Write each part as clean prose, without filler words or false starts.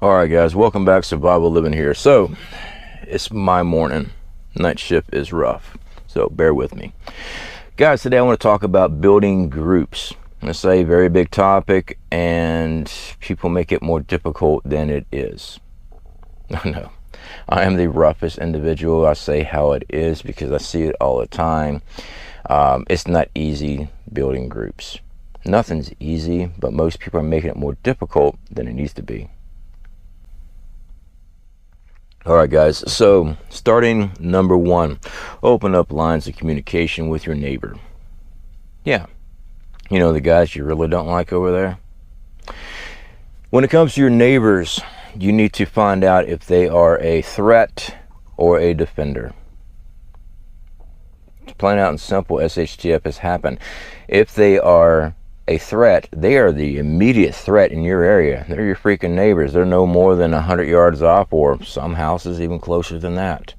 Alright guys, welcome back. Survival Living here. So, it's my morning. Night shift is rough, so bear with me. Guys, today I want to talk about building groups. It's a very big topic, and people make it more difficult than it is. I know. I am the roughest individual. I say how it is because I see it all the time. It's not easy building groups. Nothing's easy, but most people are making it more difficult than it needs to be. Alright guys, so starting number one, open up lines of communication with your neighbor. Yeah, you know the guys you really don't like over there? When it comes to your neighbors, you need to find out if they are a threat or a defender. Plain out and simple, Shtf has happened. If they are a threat, they are the immediate threat in your area. They're your freaking neighbors. They're no more than 100 yards off, or some houses even closer than that.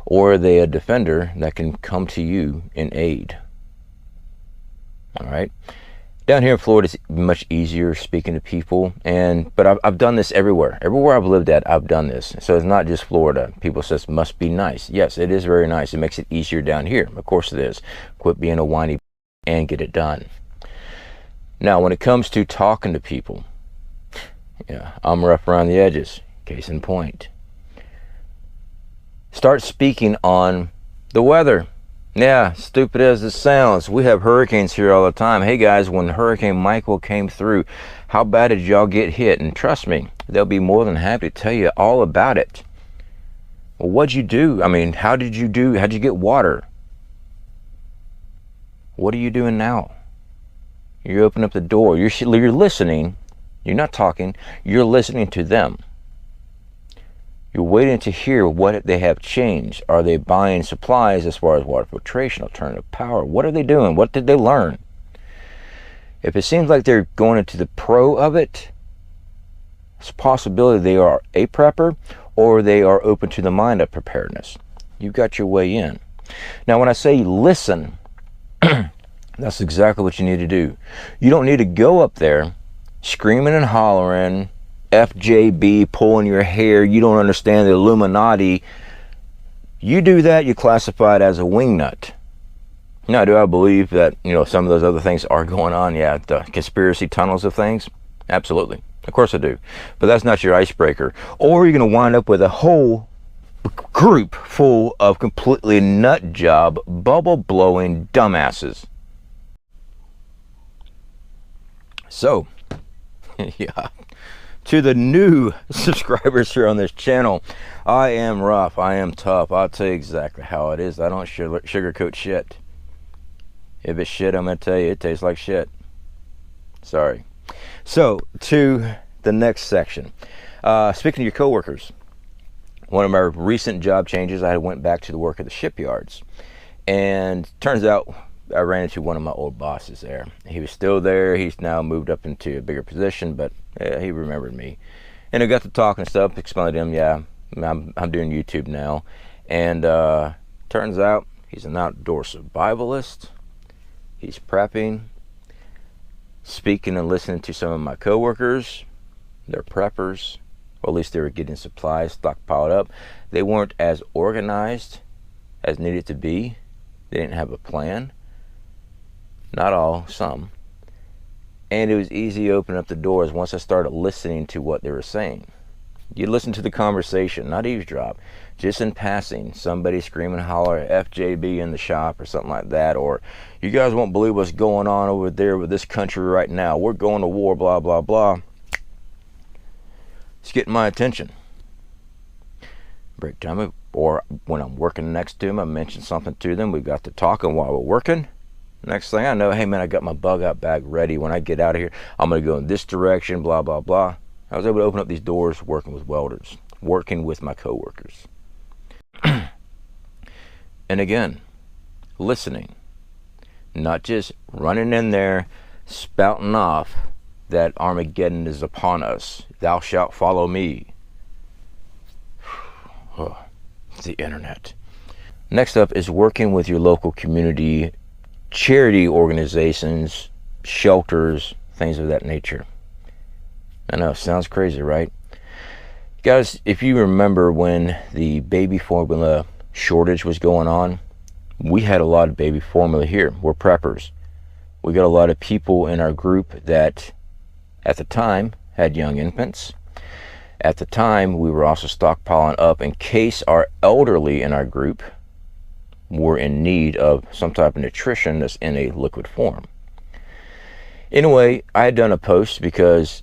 Or are they a defender that can come to you in aid? All right. Down here in Florida, it's much easier speaking to people, but I've done this everywhere. Everywhere I've lived at, I've done this. So it's not just Florida. People say must be nice. Yes, it is very nice. It makes it easier down here. Of course it is. Quit being a whiny and get it done. Now, when it comes to talking to people, yeah, I'm rough around the edges. Case in point. Start speaking on the weather. Yeah, stupid as it sounds, we have hurricanes here all the time. Hey guys, when Hurricane Michael came through, how bad did y'all get hit? And trust me, they'll be more than happy to tell you all about it. Well, what'd you do? I mean, how'd you get water? What are you doing now? You open up the door, you're listening, you're not talking, you're listening to them. You're waiting to hear what they have changed. Are they buying supplies as far as water filtration, alternative power? What are they doing? What did they learn? If it seems like they're going into the pro of it, it's a possibility they are a prepper or they are open to the mind of preparedness. You've got your way in. Now, when I say listen, that's exactly what you need to do. You don't need to go up there screaming and hollering, FJB, pulling your hair, you don't understand the Illuminati. You do that, you classify it as a wingnut. Now, do I believe that, some of those other things are going on? Yeah, the conspiracy tunnels of things? Absolutely. Of course I do. But that's not your icebreaker. Or you're going to wind up with a whole group full of completely nut job, bubble blowing dumbasses. So, yeah, to the new subscribers here on this channel, I am rough, I am tough. I'll tell you exactly how it is. I don't sugarcoat shit. If it's shit, I'm going to tell you it tastes like shit. Sorry. So, to the next section. Speaking to your coworkers, one of my recent job changes, I went back to the work at the shipyards. And turns out I ran into one of my old bosses there. He was still there. He's now moved up into a bigger position, but he remembered me. And I got to talking and stuff, explained to him, yeah, I'm doing YouTube now. And turns out he's an outdoor survivalist. He's prepping, speaking and listening to some of my coworkers. They're preppers, or at least they were getting supplies stockpiled up. They weren't as organized as needed to be. They didn't have a plan. Not all, some. And it was easy to open up the doors once I started listening to what they were saying. You listen to the conversation, not eavesdrop. Just in passing, somebody screaming, holler, FJB in the shop or something like that. Or, you guys won't believe what's going on over there with this country right now. We're going to war, blah, blah, blah. It's getting my attention. Break time, or when I'm working next to them, I mention something to them. We got to talking while we're working. Next thing I know, hey man, I got my bug out bag ready. When I get out of here, I'm going to go in this direction, blah, blah, blah. I was able to open up these doors working with welders, working with my coworkers. And again, listening. Not just running in there, spouting off that Armageddon is upon us. Thou shalt follow me. Oh, the internet. Next up is working with your local community, charity organizations, shelters, things of that nature. I know, sounds crazy, right? Guys, if you remember when the baby formula shortage was going on, we had a lot of baby formula here. We're preppers. We got a lot of people in our group that at the time had young infants. At the time, we were also stockpiling up in case our elderly in our group were in need of some type of nutrition that's in a liquid form. Anyway, I had done a post because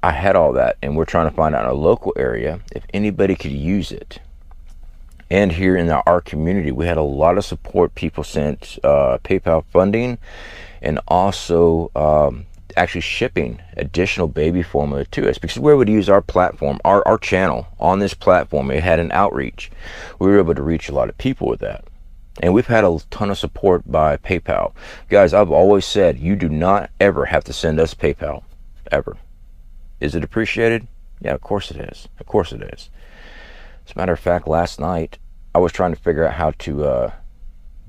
I had all that, and we're trying to find out in a local area if anybody could use it. And here in our community, we had a lot of support. People sent PayPal funding, and also actually shipping additional baby formula to us, because we would use our platform, our channel on this platform. It had an outreach. We were able to reach a lot of people with that. And we've had a ton of support by PayPal. Guys, I've always said, you do not ever have to send us PayPal, ever. Is it appreciated? Yeah, of course it is. Of course it is. As a matter of fact, last night, I was trying to figure out how to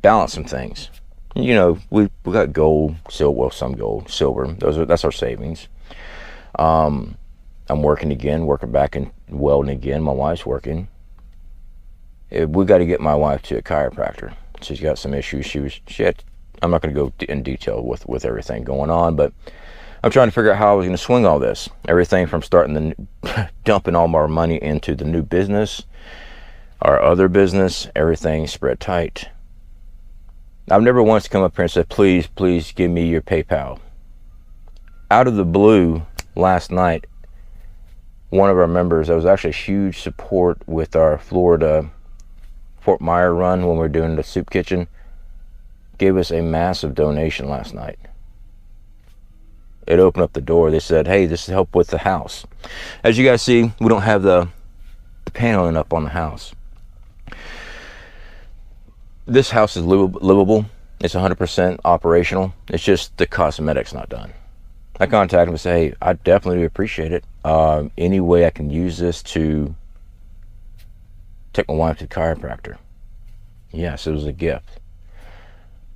balance some things. You know, we got gold, silver, well, some gold, silver. That's our savings. I'm working again, working back and welding again. My wife's working. We got to get my wife to a chiropractor. She's got some issues. I'm not going to go in detail with everything going on, but I'm trying to figure out how I was going to swing all this. Everything from dumping all our money into the new business, our other business, everything spread tight. I've never once come up here and said, please give me your PayPal. Out of the blue, last night, one of our members, that was actually a huge support with our Florida Fort Myer run when we were doing the soup kitchen, gave us a massive donation last night. It opened up the door. They said, hey, this is help with the house. As you guys see, we don't have the paneling up on the house. This house is livable. It's 100% operational. It's just the cosmetics not done. I contacted them and say, hey, I definitely appreciate it. Any way I can use this to take my wife to the chiropractor. Yes, it was a gift.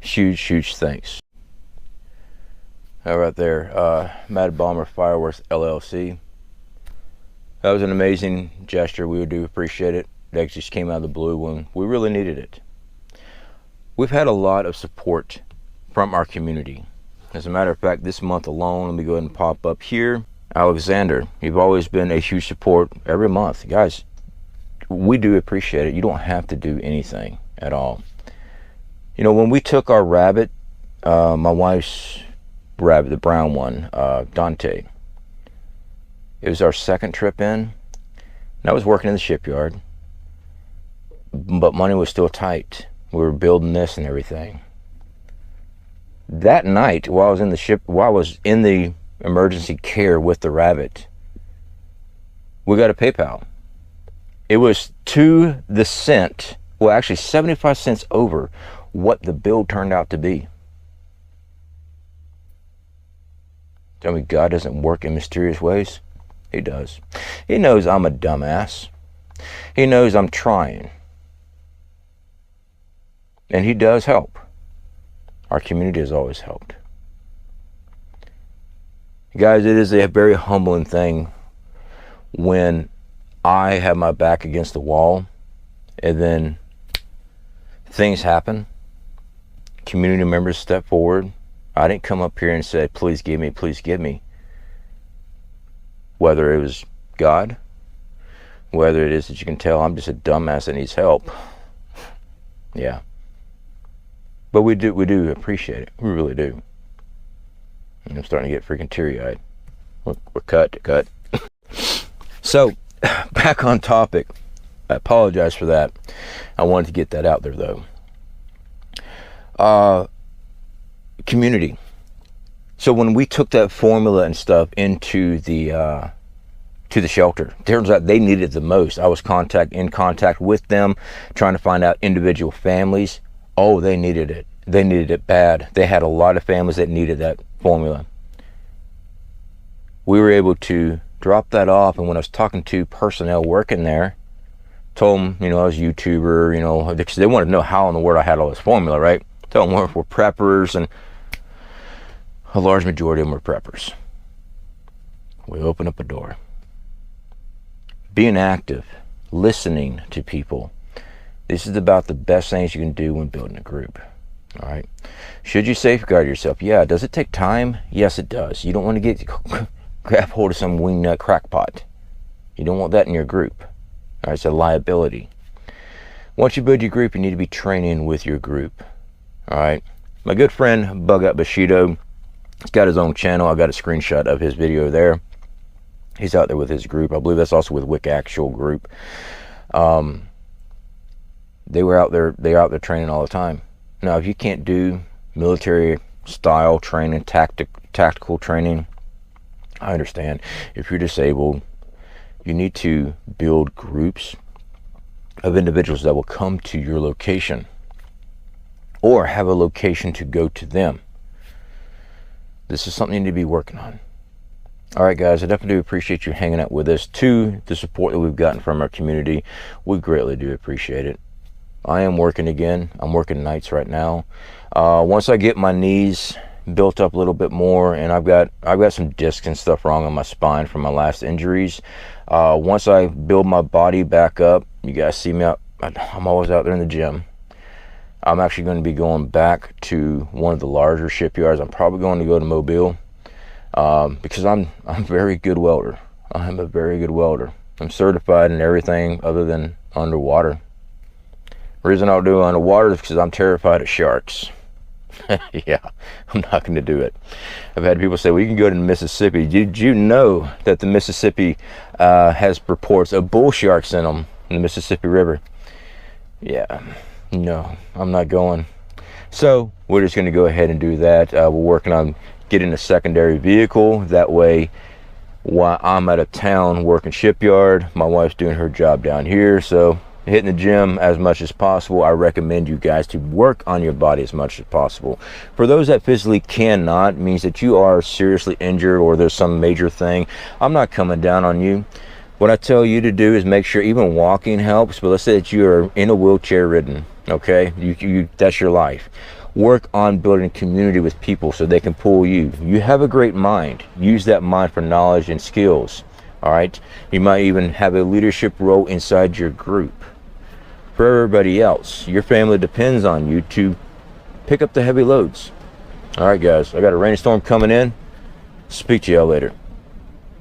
Huge thanks. Right there, Mad Bomber Fireworks LLC. That was an amazing gesture. We do appreciate it. That just came out of the blue when we really needed it. We've had a lot of support from our community. As a matter of fact, this month alone, let me go ahead and pop up here. Alexander, you've always been a huge support every month. Guys, we do appreciate it. You don't have to do anything at all. You know, when we took our rabbit, my wife's rabbit, the brown one, Dante, it was our second trip in, and I was working in the shipyard, but money was still tight. We were building this and everything. That night, while I was in the emergency care with the rabbit, we got a PayPal. It was to the cent, well, actually 75 cents over what the bill turned out to be. Tell me God doesn't work in mysterious ways? He does. He knows I'm a dumbass. He knows I'm trying. And he does help. Our community has always helped. Guys, it is a very humbling thing when I have my back against the wall and then things happen. Community members step forward. I didn't come up here and say, please give me, please give me. Whether it was God, whether it is that you can tell I'm just a dumbass that needs help. Yeah. But we do appreciate it. We really do. I'm starting to get freaking teary-eyed. We're cut. So, back on topic. I apologize for that. I wanted to get that out there, though. Community. So when we took that formula and stuff into the shelter, turns out they needed it the most. I was in contact with them, trying to find out individual families. Oh, they needed it. They needed it bad. They had a lot of families that needed that formula. We were able to drop that off, and when I was talking to personnel working there, told them, I was a YouTuber, because they wanted to know how in the world I had all this formula, right? Told them we're preppers, and a large majority of them were preppers. we open up a door. Being active, listening to people. This is about the best things you can do when building a group. All right. Should you safeguard yourself? Yeah. Does it take time? Yes, it does. You don't want to grab hold of some wingnut crackpot. You don't want that in your group. All right. It's a liability. Once you build your group, you need to be training with your group. All right. My good friend Bug Up Bushido, he's got his own channel. I got a screenshot of his video there. He's out there with his group. I believe that's also with Wick Actual Group. They're out there training all the time. Now, if you can't do military style training, tactical training, I understand. If you're disabled, you need to build groups of individuals that will come to your location or have a location to go to them. This is something you need to be working on. All right, guys, I definitely do appreciate you hanging out with us. To the support that we've gotten from our community, we greatly do appreciate it. I am working again. I'm working nights right now. Once I get my knees built up a little bit more, and I've got some discs and stuff wrong on my spine from my last injuries. Once I build my body back up, you guys see me out. I'm always out there in the gym. I'm actually going to be going back to one of the larger shipyards. I'm probably going to go to Mobile because I'm a very good welder. I'm a very good welder. I'm certified in everything other than underwater. The reason I don't do underwater is because I'm terrified of sharks. Yeah, I'm not going to do it. I've had people say, well, you can go to Mississippi. Did you know that the Mississippi has reports of bull sharks in them, in the Mississippi River? Yeah, no, I'm not going. So we're just going to go ahead and do that. We're working on getting a secondary vehicle. That way, while I'm out of town working shipyard, my wife's doing her job down here. So hitting the gym as much as possible. I recommend you guys to work on your body as much as possible. For those that physically cannot, means that you are seriously injured or there's some major thing, I'm not coming down on you. What I tell you to do is make sure, even walking helps, but let's say that you are in a wheelchair ridden, okay? That's your life. Work on building community with people so they can pull you. You have a great mind. Use that mind for knowledge and skills, all right? You might even have a leadership role inside your group. For everybody else, your family depends on you to pick up the heavy loads. All right, guys, I got a rainstorm coming in. Speak to y'all later.